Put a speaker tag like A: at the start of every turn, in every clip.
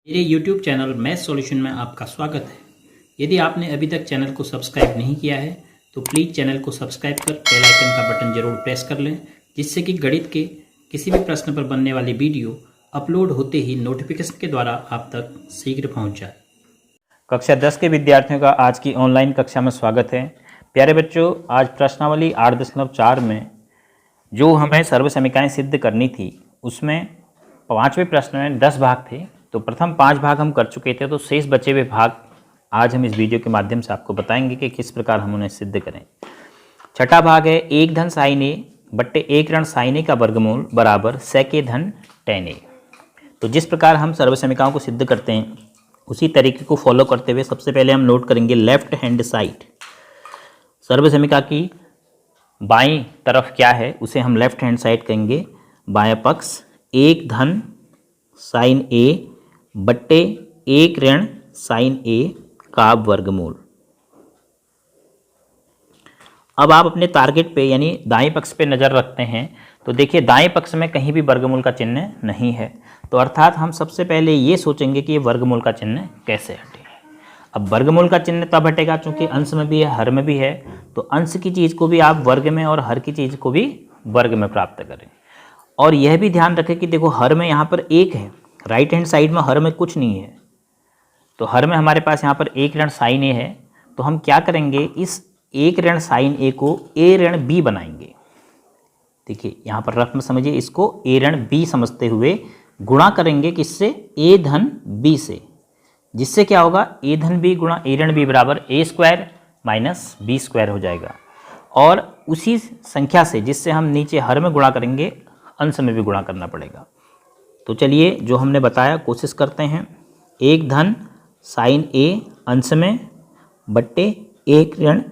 A: मेरे YouTube channel math solution में आपका स्वागत है। यदि आपने अभी तक चैनल को सब्सक्राइब नहीं किया है तो प्लीज़ चैनल को सब्सक्राइब कर बेल आइकन का बटन जरूर प्रेस कर लें, जिससे कि गणित के किसी भी प्रश्न पर बनने वाली वीडियो अपलोड होते ही नोटिफिकेशन के द्वारा आप तक शीघ्र पहुँच जाए।
B: कक्षा 10 के विद्यार्थियों का आज की ऑनलाइन कक्षा में स्वागत है। प्यारे बच्चों, आज प्रश्नावली 8.4 में जो हमें सर्वसमीकाएँ सिद्ध करनी थी उसमें 5वें प्रश्न में 10 भाग थे। तो प्रथम 5 भाग हम कर चुके थे, तो शेष बचे हुए भाग आज हम इस वीडियो के माध्यम से आपको बताएंगे कि किस प्रकार हम उन्हें सिद्ध करें। छठा भाग है 1 धन साइन ए बट्टे 1 ऋण साइन ए का वर्गमूल बराबर सेक ए धन टेन ए। तो जिस प्रकार हम सर्वसमीकाओं को सिद्ध करते हैं उसी तरीके को फॉलो करते हुए सबसे पहले हम नोट करेंगे लेफ्ट हैंड साइड। सर्वसमीका की बाईं तरफ क्या है उसे हम लेफ्ट हैंड साइड कहेंगे। बायां पक्ष 1 धन साइन ए बट्टे 1 ऋण साइन ए का वर्गमूल। अब आप अपने टारगेट पे यानी दाएं पक्ष पे नज़र रखते हैं तो देखिए दाएं पक्ष में कहीं भी वर्गमूल का चिन्ह नहीं है। तो अर्थात हम सबसे पहले ये सोचेंगे कि ये वर्गमूल का चिन्ह कैसे हटे। अब वर्गमूल का चिन्ह तब हटेगा चूंकि अंश में भी है हर में भी है, तो अंश की चीज़ को भी आप वर्ग में और हर की चीज़ को भी वर्ग में प्राप्त करें। और यह भी ध्यान रखें कि देखो हर में यहाँ पर 1 है, राइट हैंड साइड में हर में कुछ नहीं है, तो हर में हमारे पास यहाँ पर 1 ऋण साइन ए है। तो हम क्या करेंगे, इस 1 ऋण साइन ए को ए ऋण बी बनाएंगे। देखिए यहाँ पर रफ में समझिए, इसको ए ऋण बी समझते हुए गुणा करेंगे किससे, ए धन बी से, जिससे क्या होगा ए धन बी गुणा ए ऋण बी बराबर ए स्क्वायर माइनस बी स्क्वायर हो जाएगा। और उसी संख्या से जिससे हम नीचे हर में गुणा करेंगे अंश में भी गुणा करना पड़ेगा। तो चलिए जो हमने बताया कोशिश करते हैं। 1 धन साइन ए अंश में बट्टे 1 ऋण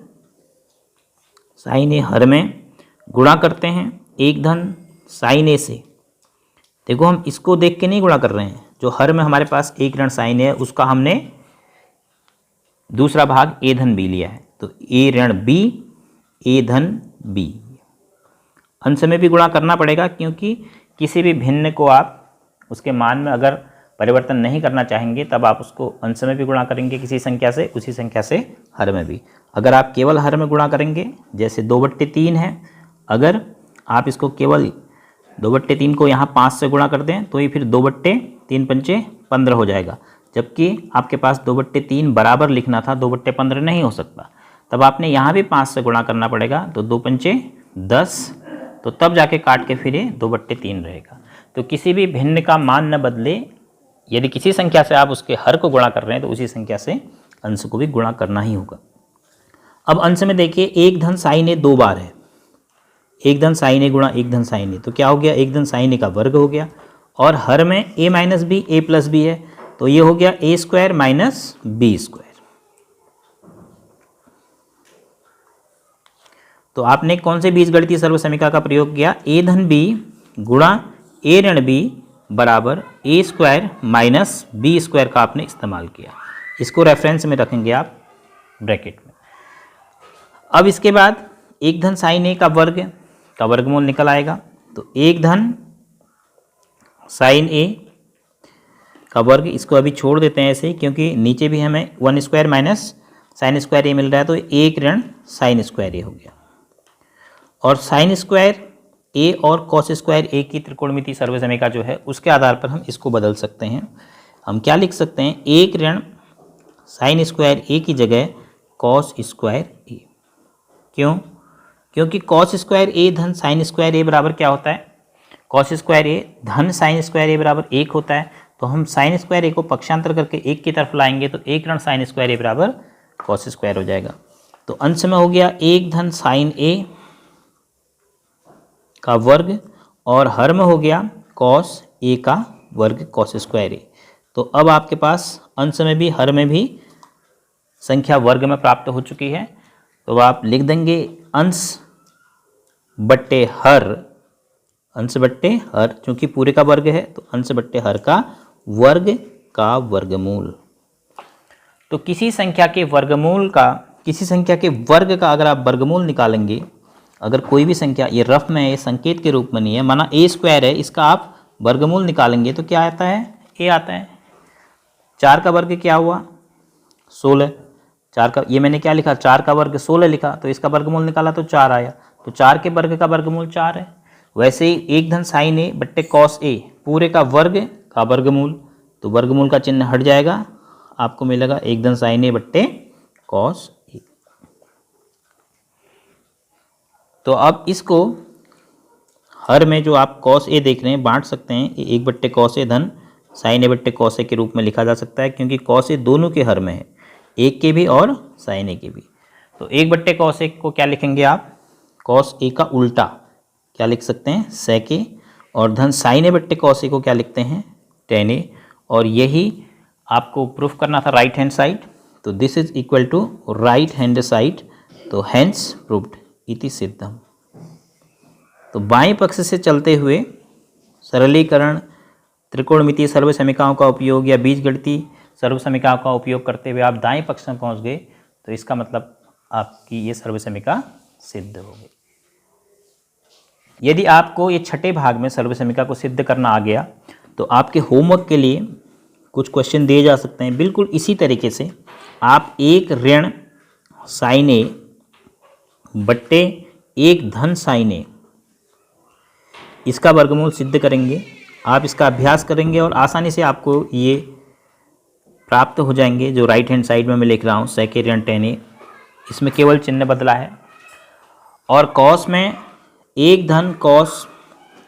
B: साइन ए हर में गुणा करते हैं 1 धन साइन ए से। देखो हम इसको देख के नहीं गुणा कर रहे हैं, जो हर में हमारे पास 1 ऋण साइन ए है उसका हमने दूसरा भाग ए धन बी लिया है, तो ए ऋण बी ए धन बी। अंश में भी गुणा करना पड़ेगा क्योंकि किसी भी भिन्न को आप उसके मान में अगर परिवर्तन नहीं करना चाहेंगे तब आप उसको अंश में भी गुणा करेंगे किसी संख्या से, उसी संख्या से हर में भी। अगर आप केवल हर में गुणा करेंगे जैसे 2/3 है, अगर आप इसको केवल 2/3 को यहाँ 5 से गुणा कर दें तो ये फिर 2/3 पंचे 15 हो जाएगा। जबकि आपके पास 2/3 बराबर लिखना था, 2/15 नहीं हो सकता, तब आपने यहाँ भी 5 से गुणा करना पड़ेगा, तो 2 पंचे 10, तो तब जाके काट के फिर ये 2/3 रहेगा। तो किसी भी भिन्न का मान न बदले, यदि किसी संख्या से आप उसके हर को गुणा कर रहे हैं तो उसी संख्या से अंश को भी गुणा करना ही होगा। अब अंश में देखिए 1 धन साइन ए 2 बार है, 1 धन साइन ए गुणा 1 धन साइन ए, तो क्या हो गया, 1 धन साइन ए का वर्ग हो गया। और हर में ए माइनस बी ए प्लस बी है, तो ये हो गया ए स्क्वायर माइनस बी स्क्वायर। तो आपने कौन से बीजगणितीय सर्वसमीका का प्रयोग किया, ए धन बी गुणा ए ऋण बी बराबर ए स्क्वायर माइनस बी स्क्वायर का आपने इस्तेमाल किया। इसको रेफरेंस में रखेंगे आप ब्रैकेट में। अब इसके बाद 1 धन साइन ए का वर्गमूल निकल आएगा, तो 1 धन साइन ए का वर्ग, इसको अभी छोड़ देते हैं ऐसे ही क्योंकि नीचे भी हमें 1 स्क्वायर माइनस साइन स्क्वायर ए मिल रहा है, तो 1 ऋण साइन स्क्वायर ए हो गया। और साइन स्क्वायर ए और कॉस स्क्वायर ए की त्रिकोणमिति सर्वसमीका जो है उसके आधार पर हम इसको बदल सकते हैं। हम क्या लिख सकते हैं, 1 ऋण साइन स्क्वायर ए की जगह कॉस स्क्वायर ए। क्यों, क्योंकि कॉस स्क्वायर ए धन साइन स्क्वायर ए बराबर क्या होता है, कॉस स्क्वायर ए धन साइन स्क्वायर ए बराबर 1 होता है। तो हम साइन स्क्वायर ए को पक्षांतर करके 1 की तरफ लाएंगे तो 1 ऋण साइन स्क्वायर ए बराबर कॉस स्क्वायर हो जाएगा। तो अंश में हो गया 1 धन साइन ए का वर्ग और हर में हो गया कॉस ए का वर्ग कॉस स्क्वायर ए। तो अब आपके पास अंश में भी हर में भी संख्या वर्ग में प्राप्त हो चुकी है। तो आप लिख देंगे अंश बट्टे हर, अंश बट्टे हर, क्योंकि पूरे का वर्ग है तो अंश बट्टे हर का वर्गमूल। तो किसी संख्या के वर्ग का अगर आप वर्गमूल निकालेंगे, अगर कोई भी संख्या, ये रफ में ये संकेत के रूप में नहीं है, माना ए स्क्वायर है, इसका आप वर्गमूल निकालेंगे तो क्या आता है, ए आता है। 4 का वर्ग क्या हुआ 16, 4 का, ये मैंने क्या लिखा 4 का वर्ग 16 लिखा, तो इसका वर्गमूल निकाला तो 4 आया, तो 4 के वर्ग का वर्गमूल 4 है। वैसे ही 1 धन साइन ए बट्टे कॉस ए पूरे का वर्ग का वर्गमूल, तो वर्गमूल का चिन्ह हट जाएगा, आपको मिलेगा 1 धन साइन ए बट्टे कॉस ए। तो अब इसको हर में जो आप कॉस ए देख रहे हैं बांट सकते हैं, 1 बट्टे कॉस ए धन साइन ए बट्टे कॉस ए के रूप में लिखा जा सकता है, क्योंकि कॉस ए दोनों के हर में है, एक के भी और साइन ए के भी। तो 1 बट्टे कॉस ए को क्या लिखेंगे आप, कॉस ए का उल्टा क्या लिख सकते हैं सेक ए, और धन साइन ए बट्टे कॉस ए को क्या लिखते हैं टेन ए, और यही आपको प्रूफ करना था राइट हैंड साइड, तो this is equal to right hand side, तो हैंस प्रूव्ड इति सिद्धम। तो बाएं पक्ष से चलते हुए सरलीकरण, त्रिकोणमितीय सर्वसमीकाओं का उपयोग या बीजगणितीय सर्वसमीकाओं का उपयोग करते हुए आप दाएं पक्ष में पहुंच गए, तो इसका मतलब आपकी ये सर्वसमीका सिद्ध हो गई। यदि आपको ये छठे भाग में सर्वसमीका को सिद्ध करना आ गया, तो आपके होमवर्क के लिए कुछ क्वेश्चन दिए जा सकते हैं बिल्कुल इसी तरीके से। आप 1 ऋण साइन ए बट्टे 1 धन साइन ए इसका वर्गमूल सिद्ध करेंगे। आप इसका अभ्यास करेंगे और आसानी से आपको ये प्राप्त हो जाएंगे। जो राइट हैंड साइड में मैं लिख रहा हूँ सेक ए ऋण टेन ए, इसमें केवल चिन्ह बदला है। और कॉस में 1 धन कॉस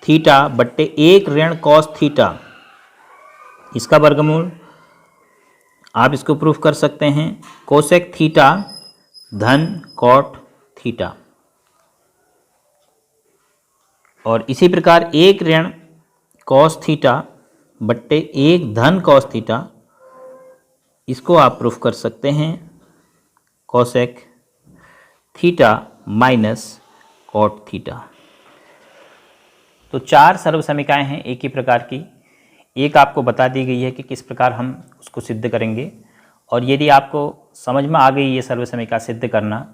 B: थीटा बट्टे 1 ऋण कॉस थीटा, इसका वर्गमूल आप इसको प्रूफ कर सकते हैं कोसेक थीटा धन कॉट थीटा। और इसी प्रकार 1 ऋण कॉस थीटा बट्टे 1 धन कॉस थीटा, इसको आप प्रूफ कर सकते हैं cosec theta minus cot theta. तो 4 सर्वसमीकाएं हैं एक ही प्रकार की, एक आपको बता दी गई है कि किस प्रकार हम उसको सिद्ध करेंगे। और यदि आपको समझ में आ गई ये सर्वसमीका सिद्ध करना,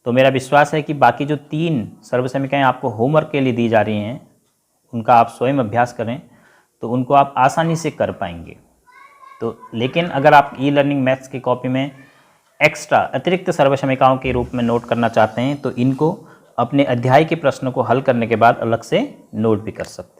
B: तो मेरा विश्वास है कि बाकी जो 3 सर्वसमीकाएं आपको होमवर्क के लिए दी जा रही हैं, उनका आप स्वयं अभ्यास करें तो उनको आप आसानी से कर पाएंगे। तो लेकिन अगर आप ई लर्निंग मैथ्स की कॉपी में एक्स्ट्रा अतिरिक्त सर्वसमीकाओं के रूप में नोट करना चाहते हैं, तो इनको अपने अध्याय के प्रश्नों को हल करने के बाद अलग से नोट भी कर सकते हैं।